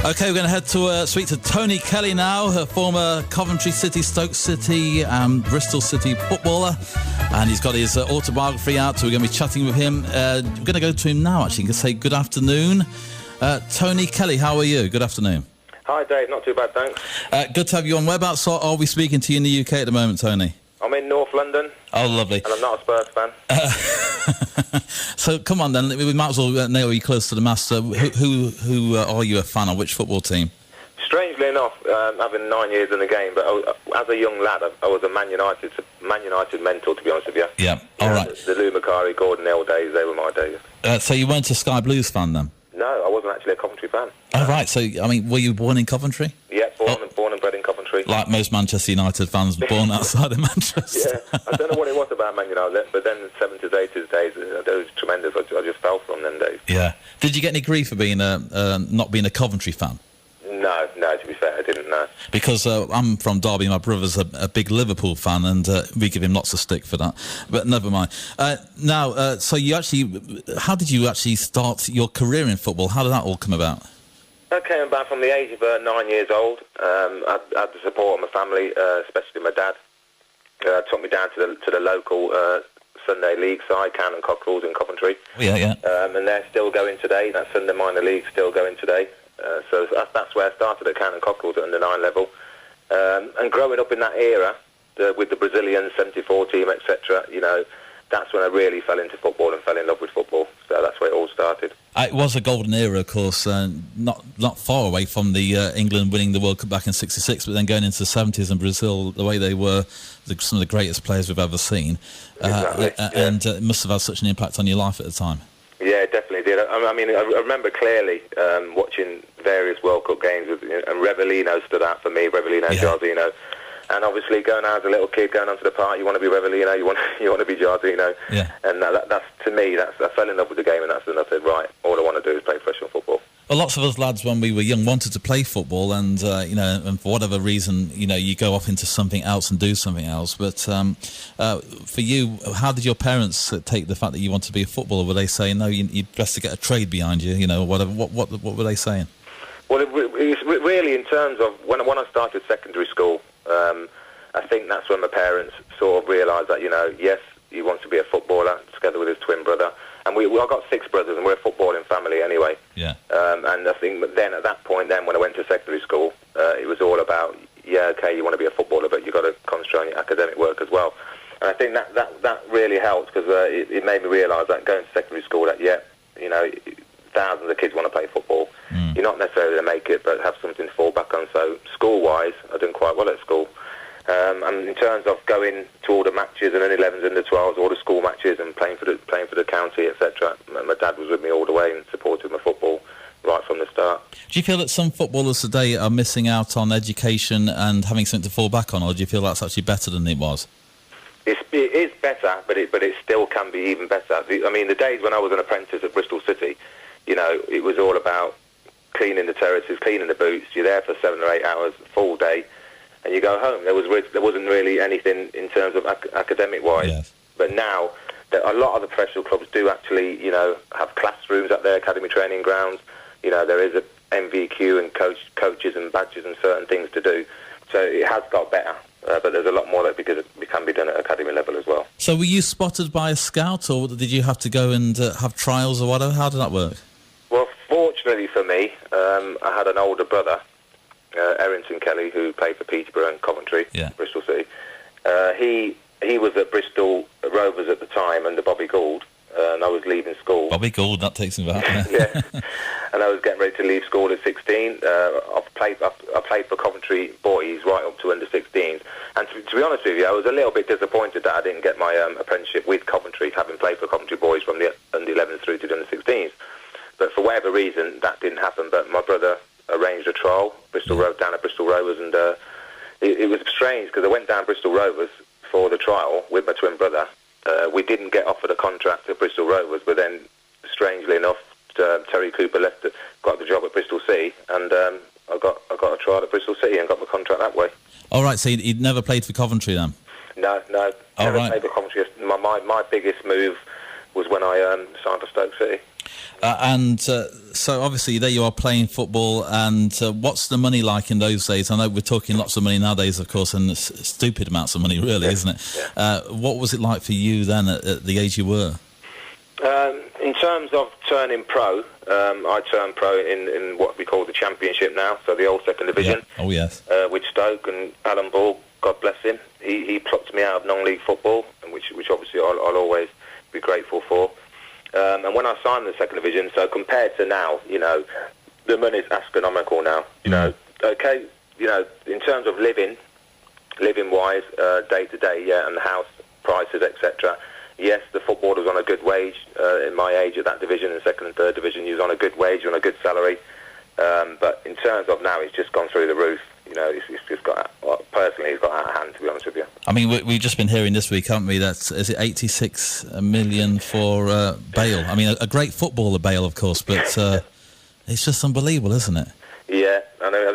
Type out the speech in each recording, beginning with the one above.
OK, we're going to head to speak to Tony Kelly now, a former Coventry City, Stoke City, Bristol City footballer. And he's got his autobiography out, so we're going to be chatting with him. We're going to go to him now, actually. I'm going to say good afternoon. Tony Kelly, how are you? Good afternoon. Hi, Dave. Not too bad, thanks. Good to have you on. Whereabouts are we speaking to you in the UK at the moment, Tony? I'm in North London. Oh, lovely. And I'm not a Spurs fan. So, come on then. We might as well nail you close to the master. Who are you a fan of? Which football team? Strangely enough, having 9 years in the game, but as a young lad, I was a Man United mentor, to be honest with you. Yeah, all right. The Lou Macari, Gordon Hill days, they were my days. So you weren't a Sky Blues fan then? No, I wasn't actually a Coventry fan. Oh, right. So, I mean, were you born in Coventry? Yeah, born and bred in Coventry. Like most Manchester United fans, born outside of Manchester. Yeah, I don't know what it was about Man United, but then 70s, 80s days, it was tremendous. I just fell from them days. Yeah. Did you get any grief for being not being a Coventry fan? No, to be fair, I didn't know. Because I'm from Derby, my brother's a big Liverpool fan, and we give him lots of stick for that. But never mind. Now, so how did you actually start your career in football? How did that all come about? I came back from the age of 9 years old. I had the support of my family, especially my dad. Took me down to the local Sunday League side, Cannon Cockerels in Coventry. Oh, yeah. And they're still going today. That Sunday Minor League's still going today. So that's where I started at Cannon Cockerels at under 9 level. And growing up in that era, with the Brazilian 74 team, etc., that's when I really fell into football and fell in love with football. So that's where it all started. It was a golden era, of course, not far away from the England winning the World Cup back in '66, but then going into the '70s and Brazil, the way they were some of the greatest players we've ever seen. Exactly, And it must have had such an impact on your life at the time. Yeah, it definitely did. I mean, I remember clearly watching various World Cup games, and Revellino stood out for me, Revellino, Giardino. And obviously, going out as a little kid, going onto the park, you want to be Revellino, you want to be Giardino. Yeah. And that's to me, I fell in love with the game, and that's when I said, right, all I want to do is play professional football. Well, lots of us lads, when we were young, wanted to play football, and and for whatever reason, you go off into something else and do something else. But for you, how did your parents take the fact that you wanted to be a footballer? Were they saying, no, you'd best to get a trade behind you, whatever? What were they saying? Well, it was really in terms of when I started secondary school. I think that's when my parents sort of realised that, yes, he wants to be a footballer together with his twin brother. And I've got 6 brothers, and we're a footballing family anyway. Yeah. And I think then at that point, then when I went to secondary school, it was all about, okay, you want to be a footballer, but you've got to concentrate on your academic work as well. And I think that really helped, because it made me realise that going to secondary school, that thousands of kids want to play football. You're not necessarily going to make it, but have something to fall back on. So school-wise, I done quite well at school. And in terms of going to all the matches and under-11s and under-12s, all the school matches and playing for the county, etc., my dad was with me all the way and supported my football right from the start. Do you feel that some footballers today are missing out on education and having something to fall back on, or do you feel that's actually better than it was? It is better, but it still can be even better. I mean, the days when I was an apprentice at Bristol City, it was all about cleaning the terraces, cleaning the boots. You're there for 7 or 8 hours, full day, and you go home. There wasn't really anything in terms of academic-wise. Yes. But now, a lot of the professional clubs do actually, have classrooms at their academy training grounds. There is a MVQ and coaches and badges and certain things to do. So it has got better, but there's a lot more that can be done at academy level as well. So were you spotted by a scout, or did you have to go and have trials or whatever? How did that work? Well, fortunately for me, I had an older brother, Errington Kelly, who played for Peterborough and Coventry, Bristol City. He was at Bristol Rovers at the time under Bobby Gould, and I was leaving school. Bobby Gould, that takes me back. Yeah. And I was getting ready to leave school at 16. I played for Coventry boys right up to under 16s. And to be honest with you, I was a little bit disappointed that I didn't get my apprenticeship with Coventry, having played for Coventry boys from the under 11s through to the under 16s. But for whatever reason, that didn't happen. But my brother arranged a trial, down at Bristol Rovers, and it was strange because I went down Bristol Rovers for the trial with my twin brother. We didn't get offered a contract at Bristol Rovers, but then, strangely enough, Terry Cooper got the job at Bristol City, and I got a trial at Bristol City and got my contract that way. All right, so you'd never played for Coventry then? No, never played for Coventry. My biggest move was when I signed for Stoke City. So obviously there you are playing football, and what's the money like in those days? I know we're talking lots of money nowadays, of course, and stupid amounts of money, really, isn't it? Yeah. What was it like for you then at the age you were? In terms of turning pro, I turned pro in what we call the Championship now, so the old second division. Yeah. Oh, yes. With Stoke, and Alan Ball, God bless him, he plucked me out of non-league football, which obviously I'll always be grateful for. And when I signed the second division, so compared to now, the money's astronomical now. Okay, in terms of living-wise, day to day, yeah, and house prices, etc. Yes, the footballer was on a good wage. In my age at that division, in second and third division, he was on a good wage, on a good salary. But in terms of now, it's just gone through the roof. It's just got, personally, it's got out of hand, to be honest with you. I mean, we've just been hearing this week, haven't we, that, is it 86 million for Bale? I mean, a great footballer, Bale, of course, but it's just unbelievable, isn't it? Yeah, I know.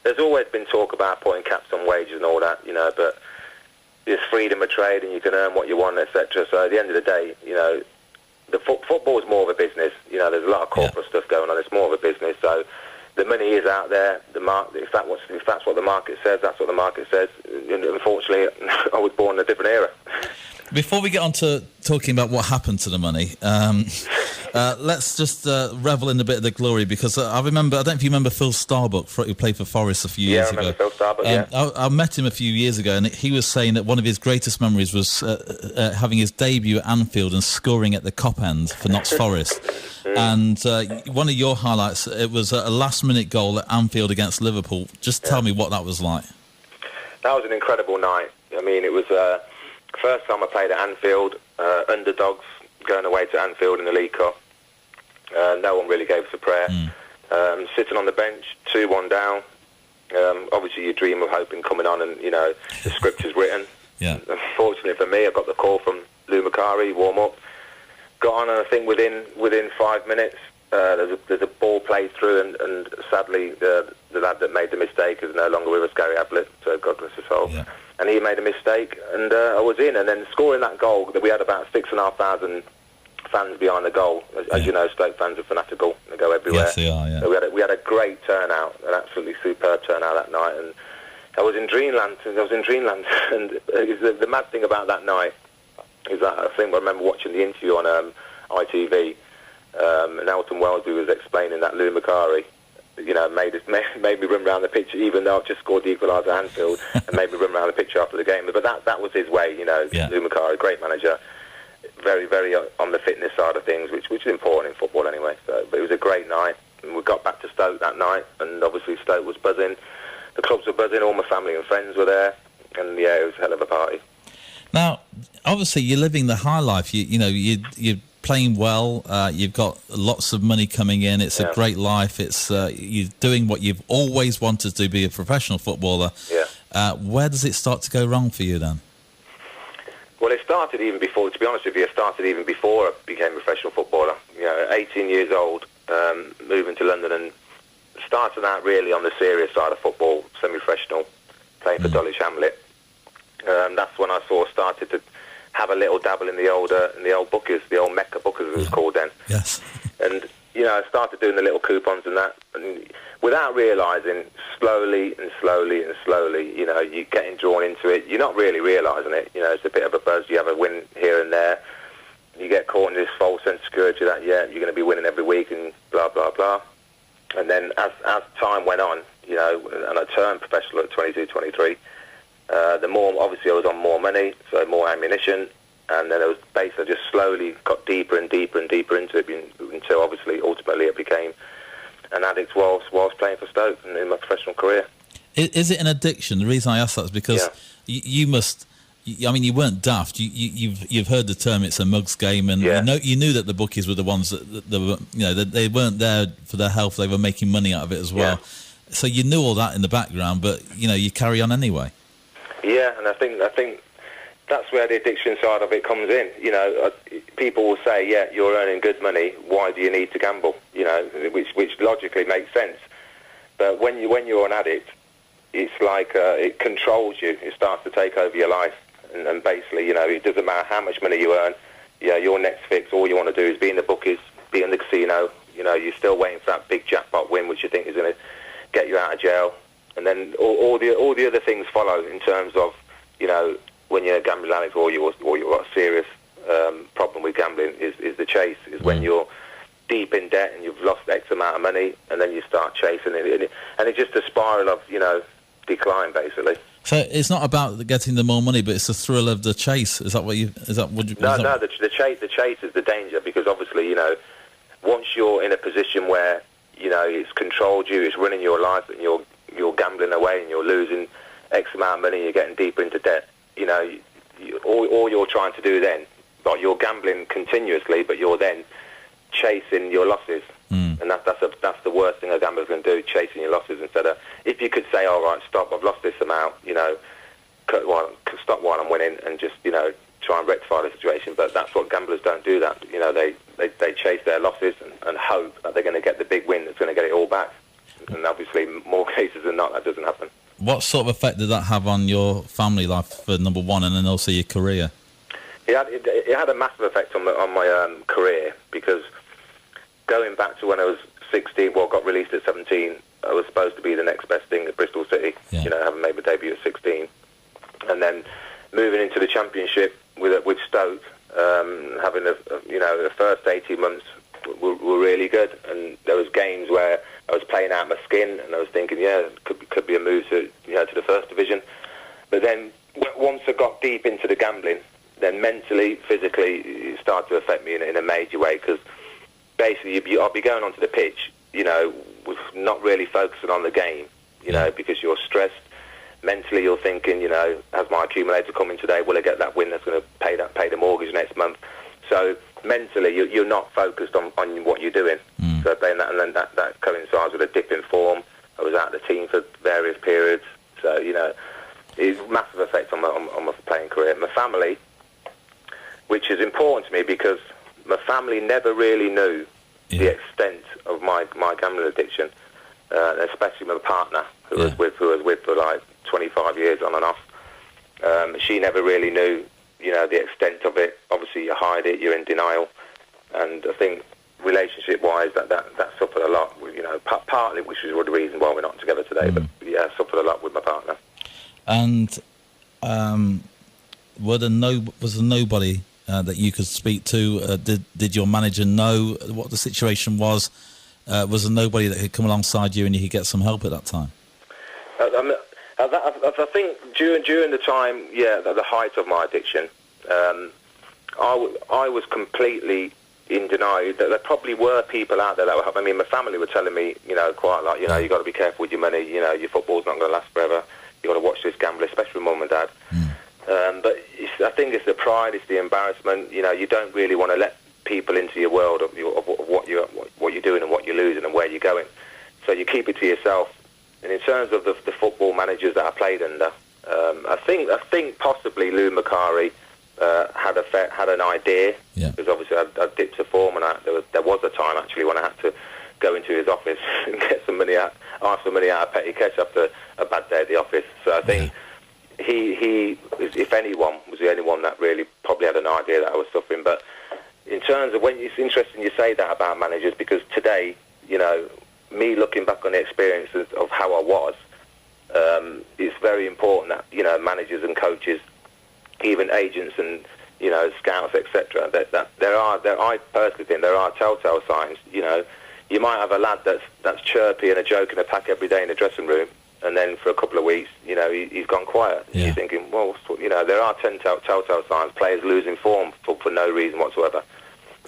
There's always been talk about putting caps on wages and all that, but there's freedom of trade and you can earn what you want, etc. So at the end of the day, the football is more of a business. There's a lot of corporate stuff going on. It's more of a business. So the money is out there. If that's what the market says, that's what the market says. And unfortunately, I was born in a different era. Before we get on to talking about what happened to the money, let's just revel in a bit of the glory, because I don't know if you remember Phil Starbuck, who played for Forest a few years ago. Yeah, I remember Phil Starbuck, yeah. I met him a few years ago, and he was saying that one of his greatest memories was having his debut at Anfield and scoring at the Cop End for Notts Forest. And one of your highlights, it was a last-minute goal at Anfield against Liverpool. Just tell me what that was like. That was an incredible night. I mean, it was... first time I played at Anfield, underdogs going away to Anfield in the League Cup. No one really gave us a prayer. Sitting on the bench, 2-1 down. Obviously, you dream of hoping coming on and, the scripture's written. Yeah. Unfortunately for me, I got the call from Lou Macari, warm-up. Got on, and I think within 5 minutes, there's a ball played through, and sadly, the lad that made the mistake is no longer with us, Gary Ablett, so God bless his soul. Yeah. And he made a mistake, and I was in. And then scoring that goal, we had about 6,500 fans behind the goal. As you know, Stoke fans are fanatical. They go everywhere. Yes, they are, yeah. So we had a great turnout, an absolutely superb turnout that night. And I was in dreamland. And the mad thing about that night is that I remember watching the interview on ITV, and Elton Wellesby was explaining that Lou Macari, made me run around the pitch, even though I've just scored the equaliser at Anfield, and made me run around the pitch after the game. But that was his way, Lou Macari, great manager, very, very on the fitness side of things, which is important in football anyway. So, but it was a great night, and we got back to Stoke that night, and obviously Stoke was buzzing, the clubs were buzzing, all my family and friends were there, and it was a hell of a party. Now, obviously, you're living the high life. You're playing well. You've got lots of money coming in. It's a great life. It's you're doing what you've always wanted to be a professional footballer. Yeah. Where does it start to go wrong for you then? Well, it started even before. To be honest with you, it started even before I became a professional footballer. 18 years old, moving to London, and started out really on the serious side of football, semi-professional, playing for Dulwich Hamlet. That's when I started to have a little dabble in the old bookers, the old Mecca bookers as it was called then. Yes. And I started doing the little coupons and that, and without realising, slowly, you're getting drawn into it. You're not really realising it. It's a bit of a buzz. You have a win here and there. You get caught in this false sense of security that you're going to be winning every week and blah blah blah. And then as time went on, and I turned professional at 22, 23. The more, obviously, I was on more money, so more ammunition, and then it was basically just slowly got deeper and deeper and deeper into it until, obviously, ultimately it became an addict whilst playing for Stoke and in my professional career. Is it an addiction? The reason I ask that is because you must. I mean, you weren't daft. You've heard the term. It's a mugs game, and you knew that the bookies were the ones that were, they weren't there for their health. They were making money out of it as well. Yeah. So you knew all that in the background, but you carry on anyway. Yeah, and I think that's where the addiction side of it comes in. People will say, you're earning good money, why do you need to gamble? Which logically makes sense. But when you're an addict, it's like it controls you. It starts to take over your life. And basically, it doesn't matter how much money you earn. Your next fix, all you want to do is be in the bookies, be in the casino. You know, you're still waiting for that big jackpot win, which you think is going to get you out of jail. And then all the other things follow in terms of, you know, when you're a gambling addict or you've got a serious problem with gambling is the chase, is when you're deep in debt and you've lost X amount of money, and then you start chasing it. And it's just a spiral of, you know, decline, basically. So it's not about getting the more money, but it's the thrill of the chase. Is that what you? Is that what you? No, the chase is the danger, because obviously, you know, once you're in a position where, you know, it's controlled you, it's running your life, and you're gambling away and you're losing X amount of money, you're getting deeper into debt. You know, all you're trying to do then, like, you're gambling continuously, but you're then chasing your losses. And that's the worst thing a gambler can do, chasing your losses, instead of, if you could say, all right, stop, I've lost this amount, you know, stop while I'm winning, and just, you know, try and rectify the situation. But that's what gamblers don't do. That, you know, they chase their losses and hope that they're going to get the big win that's going to get it all back. And obviously, more cases than not, that doesn't happen. What sort of effect did that have on your family life, for number one, and then also your career? It had a massive effect on my career, because going back to when I was 16, got released at 17, I was supposed to be the next best thing at Bristol City, you know, having made my debut at 16. And then moving into the Championship with Stoke, having the first 18 months were really good, and there was games where I was playing out my skin, and I was thinking, could be a move to the first division. But then once I got deep into the gambling, then mentally, physically, it started to affect me in a major way, because basically I'll be going onto the pitch, you know, with not really focusing on the game, you know, because you're stressed. Mentally, you're thinking, you know, has my accumulator come in today? Will I get that win that's going to pay the mortgage next month? So mentally, you're not focused on what you're doing. So then that coincides with a dip in form. I was out of the team for various periods. So, you know, it's a massive effect on my playing career. My family, which is important to me, because my family never really knew the extent of my gambling addiction, especially my partner, who I was with for like 25 years on and off. She never really knew, you know, the extent of it. Obviously, you hide it, you're in denial, and I think relationship-wise, that suffered a lot. You know, partly, which is the reason why we're not together today. But yeah, I suffered a lot with my partner. And was there nobody that you could speak to? Did your manager know what the situation was? Was there nobody that could come alongside you and you could get some help at that time? I think during the time, the height of my addiction, I was completely in denial. There probably were people out there that were helping. I mean, my family were telling me, you know, quite a lot, you know, you got to be careful with your money, you know, your football's not going to last forever, you got to watch this gambler, especially with mum and dad. But I think it's the pride, it's the embarrassment. You know, you don't really want to let people into your world of what you're doing and what you're losing and where you're going. So you keep it to yourself. And in terms of the football managers that I played under, I think possibly Lou Macari had an idea, because obviously I dipped to form, and there was a time actually when I had to go into his office and get some money out, ask for money out of petty cash after a bad day at the office. So I think he, if anyone, was the only one that really probably had an idea that I was suffering. But in terms of, when it's interesting you say that about managers, because today, you know, me looking back on the experiences of how I was, it's very important that, you know, managers and coaches, even agents and, you know, scouts, etc., that I personally think there are telltale signs. You know, you might have a lad that's chirpy and a joke and a pack every day in the dressing room, and then for a couple of weeks, you know, he's gone quiet. You're thinking, well, you know, there are telltale signs, players losing form for no reason whatsoever.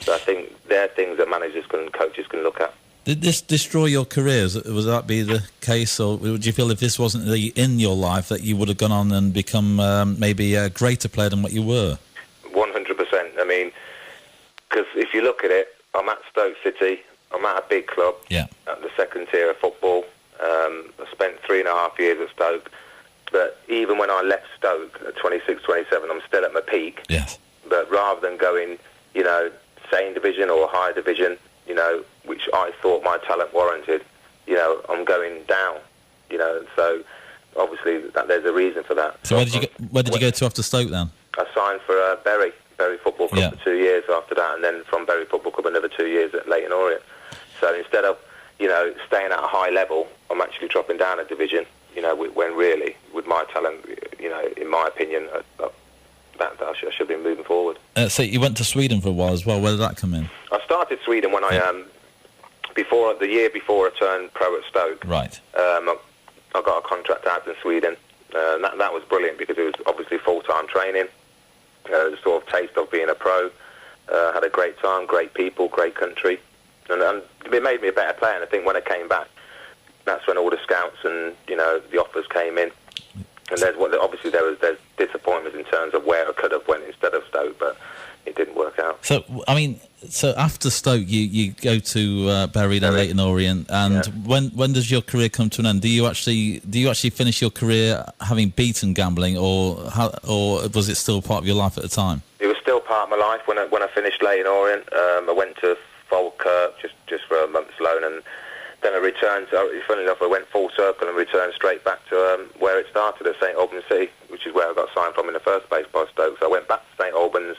So I think they're things that managers and coaches can look at. Did this destroy your careers? Would that be the case, or would you feel if this wasn't in your life that you would have gone on and become maybe a greater player than what you were? 100%. I mean, because if you look at it, I'm at Stoke City, I'm at a big club, at the second tier of football. I spent 3.5 years at Stoke, but even when I left Stoke at 26, 27, I'm still at my peak. Yes. But rather than going, you know, same division or higher division, you know, which I thought my talent warranted, you know, I'm going down, you know, so obviously there's a reason for that. So where did you go to after Stoke then? I signed for Bury Bury Football Club for 2 years after that, and then from Bury Football Club another 2 years at Leyton Orient. So instead of, staying at a high level, I'm actually dropping down a division, when really, with my talent, in my opinion, that I should be moving forward. So you went to Sweden for a while as well. Where did that come in? I started Sweden when the year before I turned pro at Stoke. Right. I got a contract out in Sweden. That was brilliant because it was obviously full-time training, sort of taste of being a pro. Had a great time, great people, great country, and it made me a better player. And I think when I came back, that's when all the scouts and the offers came in. And there's disappointments in terms of where I could have went instead of Stoke, but it didn't work out. So after Stoke, you go to Bury and Leyton Orient, and when does your career come to an end? Do you actually finish your career having beaten gambling, or was it still part of your life at the time? It was still part of my life when I finished Leyton Orient. I went to Falkirk just for a month's loan, and then I returned. Funny enough, I went full circle and returned straight back to where it started at St Albans City, which is where I got signed from in the first place by Stoke. So I went back to St Albans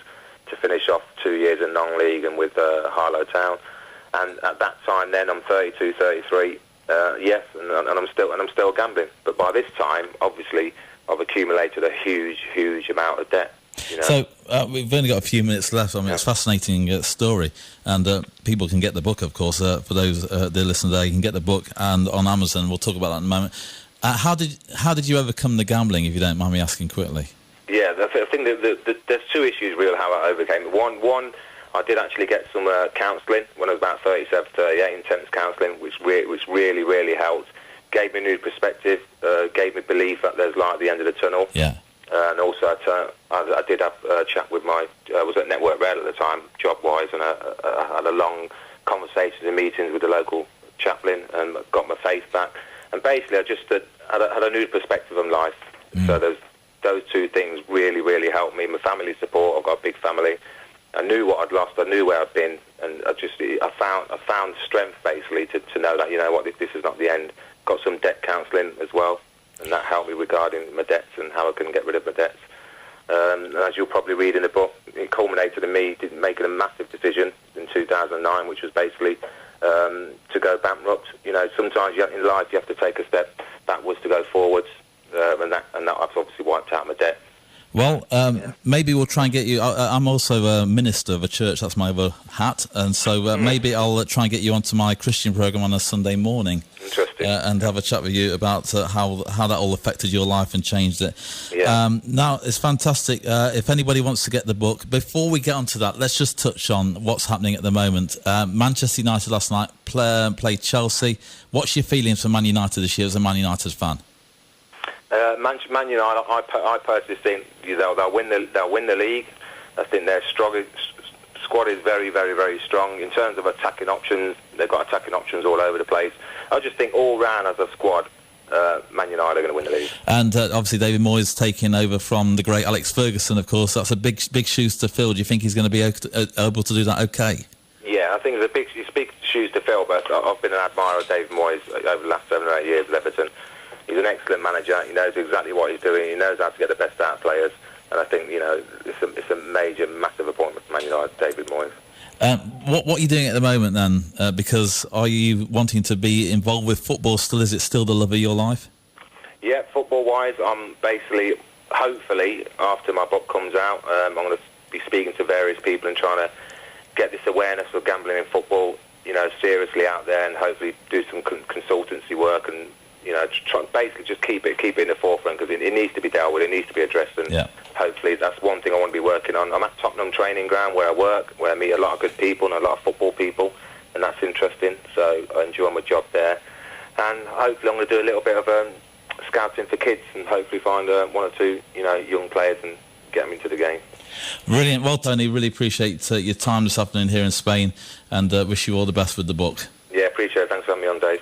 to finish off 2 years in non-league and with Harlow Town. And at that time, then I'm 32, 33. Yes, and I'm still gambling. But by this time, obviously, I've accumulated a huge amount of debt. So we've only got a few minutes left. I mean, it's a fascinating story, and people can get the book, of course. For those that listen today, you can get the book and on Amazon. We'll talk about that in a moment. How did you overcome the gambling, if you don't mind me asking quickly? Yeah, I think there's two issues real how I overcame it. One, I did actually get some counselling when I was about 37, 38, intense counselling, which really helped. Gave me a new perspective, gave me belief that there's light at the end of the tunnel. Yeah. And also I did have a chat with I was at Network Rail at the time, job-wise, and I had a long conversations and meetings with the local chaplain and got my faith back. And basically I just had a new perspective on life. So those two things really helped me. My family support, I've got a big family. I knew what I'd lost, I knew where I'd been, and I found strength basically to know that, this is not the end. Got some debt counselling as well, and that helped me regarding my debts and how I can get rid of my debts. And as you'll probably read in the book, it culminated in me making a massive decision in 2009, which was basically to go bankrupt. Sometimes in life you have to take a step backwards to go forwards, and that I've obviously wiped out my debt. Well, maybe we'll try and get you. I'm also a minister of a church. That's my other hat, and so maybe I'll try and get you onto my Christian program on a Sunday morning. Interesting. And have a chat with you about how that all affected your life and changed it. Yeah. Now, it's fantastic. If anybody wants to get the book, before we get onto that, let's just touch on what's happening at the moment. Manchester United last night played Chelsea. What's your feelings for Man United this year as a Man United fan? Man United, I personally think they'll win the league. I think their squad is very strong in terms of attacking options. They've got attacking options all over the place. I just think all round as a squad, Man United are going to win the league. And obviously David Moyes taking over from the great Alex Ferguson, of course. That's a big shoes to fill. Do you think he's going to be able to do that okay? Yeah, I think it's big shoes to fill, but I've been an admirer of David Moyes over the last 7 or 8 years at Everton. He's an excellent manager. He knows exactly what he's doing. He knows how to get the best out of players. And I think, it's a major, massive appointment for Man United, David Moyes. What are you doing at the moment then? Because are you wanting to be involved with football still? Is it still the love of your life? Yeah, football-wise, I'm basically, hopefully, after my book comes out, I'm going to be speaking to various people and trying to get this awareness of gambling in football, seriously out there, and hopefully do some consultancy work and, basically just keep it in the forefront, because it needs to be dealt with, it needs to be addressed, and hopefully that's one thing I want to be working on. I'm at Tottenham training ground where I work, where I meet a lot of good people and a lot of football people, and that's interesting, so I enjoy my job there. And hopefully I'm going to do a little bit of scouting for kids and hopefully find one or two, young players and get them into the game. Brilliant. Well, Tony, really appreciate your time this afternoon here in Spain, and wish you all the best with the book. Yeah, appreciate it. Thanks for having me on, Dave.